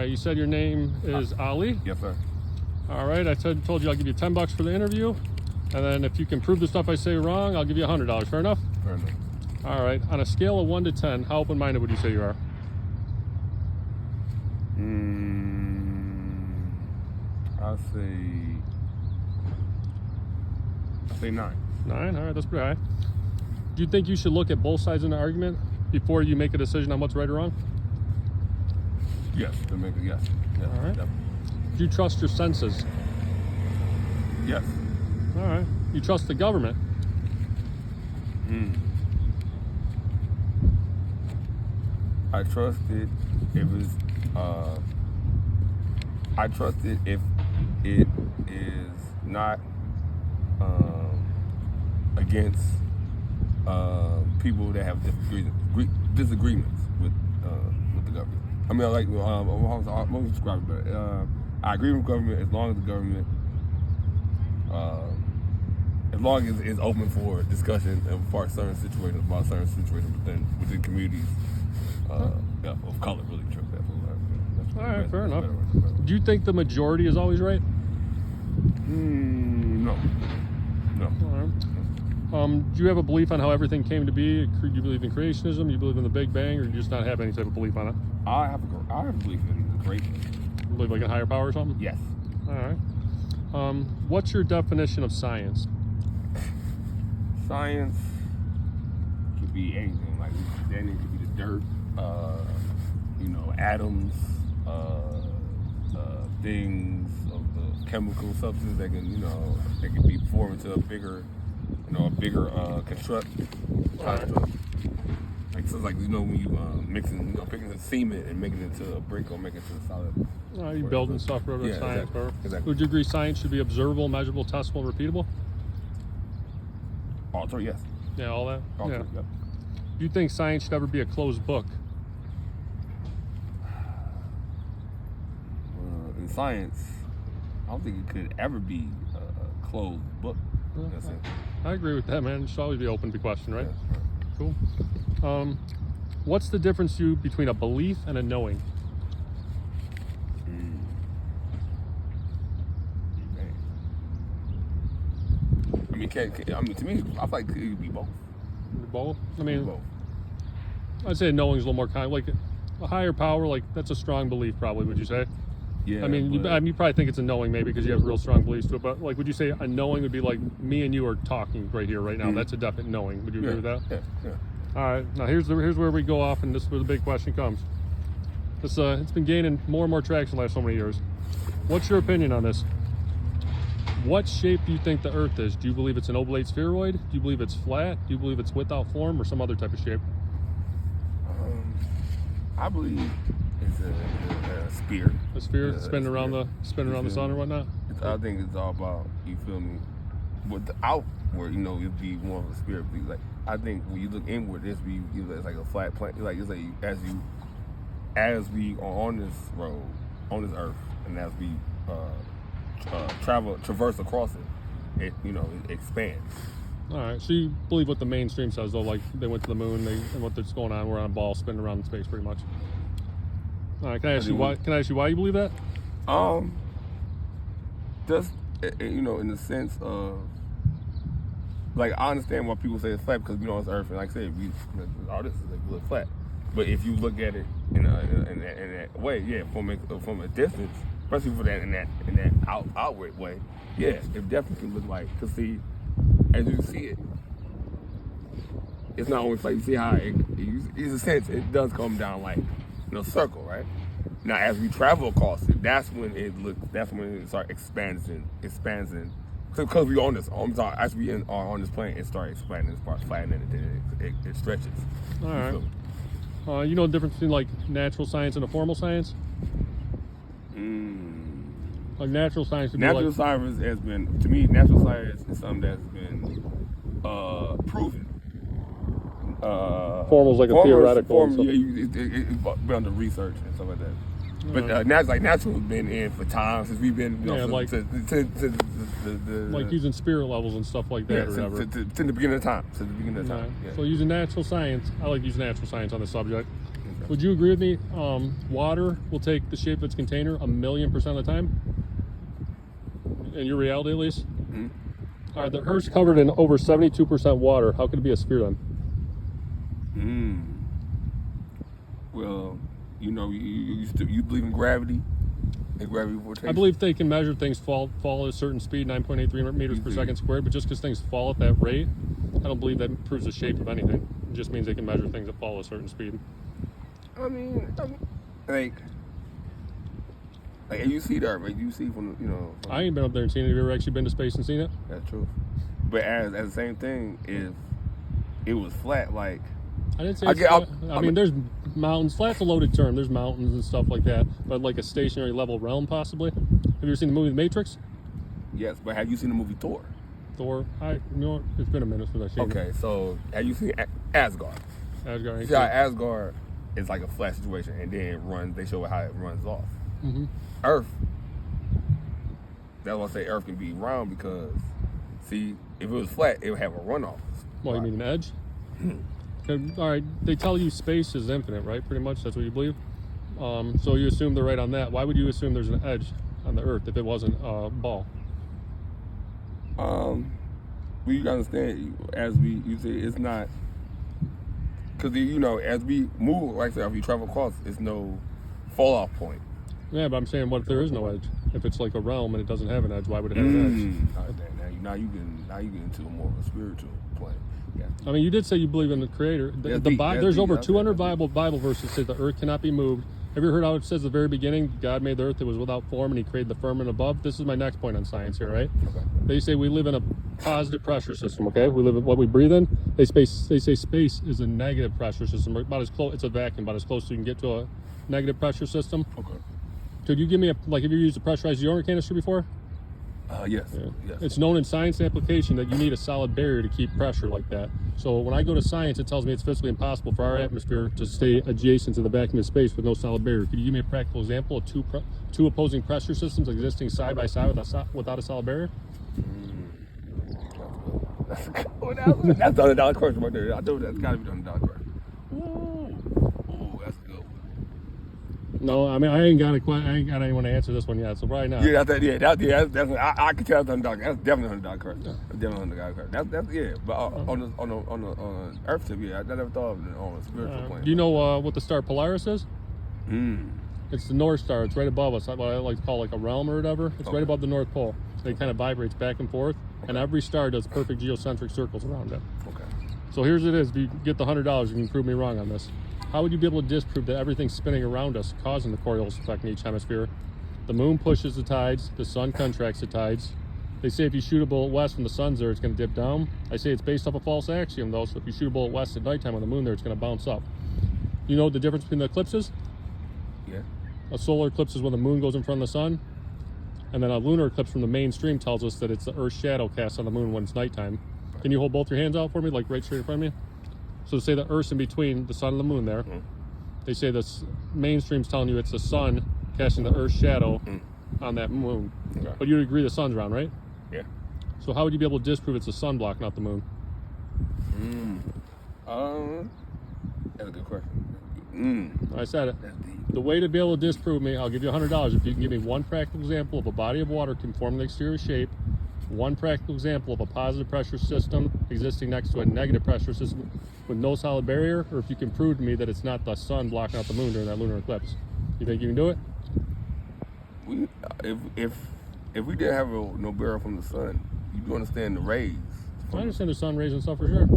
right, you said your name is Ali? Yes, sir. All right, I told you I'll give you $10 for the interview. And then if you can prove the stuff I say wrong, I'll give you $100. Fair enough? Fair enough. All right, on a scale of 1 to 10, how open-minded would you say you are? I'll say 9. 9? All right, that's pretty high. Do you think you should look at both sides in the argument before you make a decision on what's right or wrong? Yes, yes. All right. Definitely. Do you trust your senses? Yes. All right. You trust the government? I trust it I trust it if it is not against people that have disagreements with the government. I mean, like, most describe it better. I agree with government as long as the government, as long as it's open for discussion about certain situations within communities of color, really. All right, fair enough. Do you think the majority is always right? No. All right. Do you have a belief on how everything came to be? Do you believe in creationism? Do you believe in the Big Bang, or do you just not have any type of belief on it? I have a belief in greatness. You believe like in higher power or something? Yes. All right. What's your definition of science? Science could be anything. Like, then it could be the dirt, atoms, things of the chemical substance that can be formed into a bigger construct. Right. Like, so like, when you picking the cement and making it into a brick or making it into a solid. You building stuff for Yeah, science. exactly. Would you agree science should be observable, measurable, testable, and repeatable? Alter, yes. Yeah, all that. Alter, Yeah. yep. Do you think science should ever be a closed book? In science, I don't think it could ever be a closed book. That's it. I agree with that, man. It should always be open to question, right? Yeah. Cool. What's the difference between a belief and a knowing? I mean, to me, I feel like it could be both. Both? I mean, Both. I'd say knowing is a little more kind. Like a higher power, like that's a strong belief, probably. Would you say? Yeah. I mean, you probably think it's a knowing, maybe because you have real strong beliefs to it. But like, would you say a knowing would be like me and you are talking right here, right now? That's a definite knowing. Would you agree with that? Yeah. All right. Now here's where we go off, and this is where the big question comes. It's been gaining more and more traction the last so many years. What's your opinion on this? What shape do you think the Earth is? Do you believe it's an oblate spheroid? Do you believe it's flat? Do you believe it's without form or some other type of shape? I believe it's a sphere. A sphere spinning around sphere. the sun or whatnot? I think it's all about, you feel me, with the outward, it'd be more of a spirit. Like, I think when you look inward, it's like a flat plane. Like, it's like as we are on this road, on this earth, and as we traverse across it, it expands. All right, so you believe what the mainstream says, though, like they went to the moon, and what's going on, we're on a ball spinning around in space, pretty much. All right, can I ask you why you believe that? Just in the sense of, like, I understand why people say it's flat because it's Earth, and like I said, all this is look flat. But if you look at it in that way, yeah, from a distance, especially for that in that outward way, yeah, it definitely can look like. Cause see, as you see it, it's not only flat. You see how in a sense it does come down like circle, right? Now as we travel across it, that's when it starts expanding. Because we on this, as we are on this plane, it starts expanding, it starts flattening, and it stretches. All right. You know the difference between like natural science and a formal science? Like natural science would be Natural science has been, to me, natural science is something that's been proven. Formal's like a theoretical. It's been under research and stuff like that. But natural has been in for time since we've been, like using spirit levels and stuff like that, or whatever. Since the beginning of time. So using natural science, I like using natural science on the subject. Would you agree with me? Water will take the shape of its container 1,000,000% of the time. In your reality, at least. Mhm. All right, the Earth's covered in over 72% water. How could it be a sphere then? Well, you know, you believe in gravity and gravity rotation. I believe they can measure things fall at a certain speed, 9.83 meters per second squared. But just because things fall at that rate, I don't believe that proves the shape of anything. It just means they can measure things that fall at a certain speed. I mean, like you see that, right? You see from I ain't been up there and seen it. Have you ever actually been to space and seen it? That's true. But as the same thing, if it was flat, like I didn't say. I mean, there's mountains. Flat's a loaded term. There's mountains and stuff like that. But like a stationary level realm, possibly. Have you ever seen the movie The Matrix? yes, but have you seen the movie Thor? Thor. It's been a minute since I've seen it. Okay, so have you seen Asgard? Asgard. You see how Asgard is like a flat situation, and then it runs. They show how it runs off. Mm-hmm. Earth. That's why I say Earth can be round because, see, if it was flat, it would have a runoff. Well, you mean an edge? Okay, all right. They tell you space is infinite, right? Pretty much. That's what you believe. So you assume they're right on that. Why would you assume there's an edge on the Earth if it wasn't a ball? Well, you gotta understand, you say it's not, because as we move, like I said, if you travel across, it's no fall off point. Yeah, but I'm saying, what if there is no edge? If it's like a realm and it doesn't have an edge, why would it have an edge? Now you get into more of a spiritual plane. Yeah. I mean, you did say you believe in the Creator. There's over 200 Bible verses that say the earth cannot be moved. Have you heard how it says at the very beginning, God made the earth, it was without form, and He created the firmament above? This is my next point on science here, right? Okay. They say we live in a positive pressure system, okay? We live in what we breathe in. They say space is a negative pressure system, about as close, it's a vacuum, about as close as you can get to a negative pressure system. Okay. Could you give me have you used a pressurized urine canister before? Yes. Yeah. Yes. It's known in science application that you need a solid barrier to keep pressure like that. So when I go to science, it tells me it's physically impossible for our atmosphere to stay adjacent to the vacuum of space with no solid barrier. Could you give me a practical example of two opposing pressure systems existing side by side without a solid barrier? That's the $100 question right there. I know that's got to be the $100 question. Ooh, that's a good one. No, I mean I ain't got anyone to answer this one yet. So right now, Yeah, that's definitely. I can tell that's $100. That's definitely $100 question. That's definitely $100 question. That's yeah. But on the Earth tip, yeah, I never thought of it on a spiritual plane. do you know what the star Polaris is? Mm. It's the North Star. It's right above us. What I like to call like a realm or whatever. It's Okay. right above the North Pole. It kind of vibrates back and forth, and every star does perfect geocentric circles around it. Okay. So here's it is. If you get the $100, you can prove me wrong on this. How would you be able to disprove that everything's spinning around us, causing the Coriolis effect in each hemisphere? The moon pushes the tides. The sun contracts the tides. They say if you shoot a bullet west when the sun's there, it's going to dip down. I say it's based off a false axiom, though. So if you shoot a bullet west at nighttime when the moon there, it's going to bounce up. You know what the difference between the eclipses? Yeah. A solar eclipse is when the moon goes in front of the sun. And then a lunar eclipse from the mainstream tells us that it's the Earth's shadow cast on the moon when it's nighttime. Can you hold both your hands out for me, like right straight in front of me? So say the Earth's in between the sun and the moon there. Mm. They say the mainstream's telling you it's the sun casting the Earth's shadow on that moon. Okay. But you'd agree the sun's round, right? Yeah. So how would you be able to disprove it's the sun block, not the moon? That's a good question. I said it. That's deep. The way to be able to disprove me, I'll give you $100 if you can give me one practical example of a body of water conforming the exterior shape, one practical example of a positive pressure system existing next to a negative pressure system with no solid barrier, or if you can prove to me that it's not the sun blocking out the moon during that lunar eclipse. You think you can do it? If we didn't have no barrier from the sun, you do understand the rays. I understand the sun rays and stuff for sure.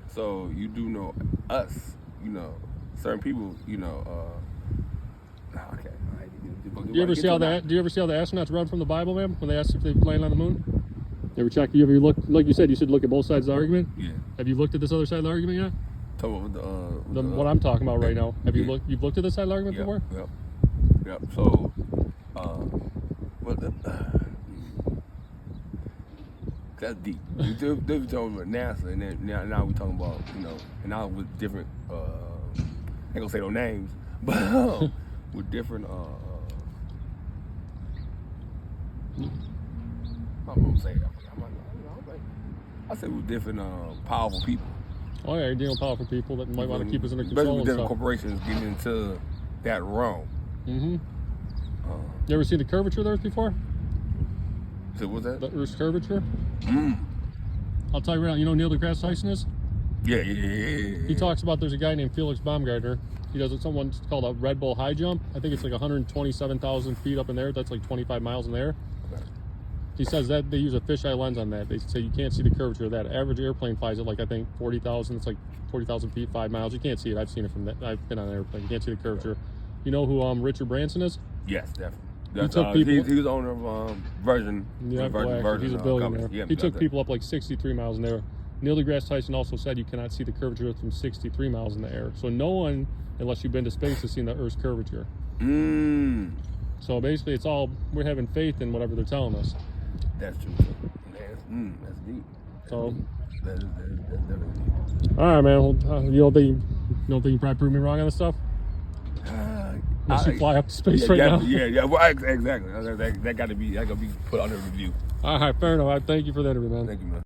So you do know us, certain people, okay. Do you ever see how the astronauts run from the Bible, man, when they ask if they've landed on the moon? You ever check? You ever look? Like you said, you should look at both sides of the argument. Yeah. Have you looked at this other side of the argument yet? Talking about What I'm talking about right now. Have you looked? You've looked at this side of the argument before? Yep. So, that's deep. They were talking about NASA, and then now we're talking about and now with different. I ain't gonna say no names, but with different. I'm gonna say I say with different powerful people. Oh yeah, you're dealing with powerful people that might want to keep us under Especially control with and different stuff. corporations getting into that realm. Mm-hmm. You ever seen the curvature of the Earth before? So what's that? The Earth's curvature? Mm. I'll tell you right now, you know who Neil deGrasse Tyson is? Yeah. He talks about there's a guy named Felix Baumgartner. He does something called a Red Bull high jump. I think it's like 127,000 feet up in there. That's like 25 miles in the air. Okay. He says that they use a fisheye lens on that. They say you can't see the curvature of that. Average airplane flies at like, I think 40,000. It's like 40,000 feet, 5 miles. You can't see it. I've seen it from that. I've been on an airplane. You can't see the curvature. You know who Richard Branson is? Yes, definitely. took people- He was the owner of Virgin. Yeah, Virgin, he's a billionaire. company. Yeah, He took that. people up like 63 miles in the air. Neil deGrasse Tyson also said you cannot see the curvature from 63 miles in the air. So no one, unless you've been to space, has seen the Earth's curvature. Mm. So basically, it's all we're having faith in whatever they're telling us. That's true. That's deep. So, That's definitely deep. all right, man. Well, you don't think you probably prove me wrong on this stuff? Unless you fly up to space right now. Yeah. Well, exactly. That got to be put under review. All right, fair enough. Thank you for that, man. Thank you, man.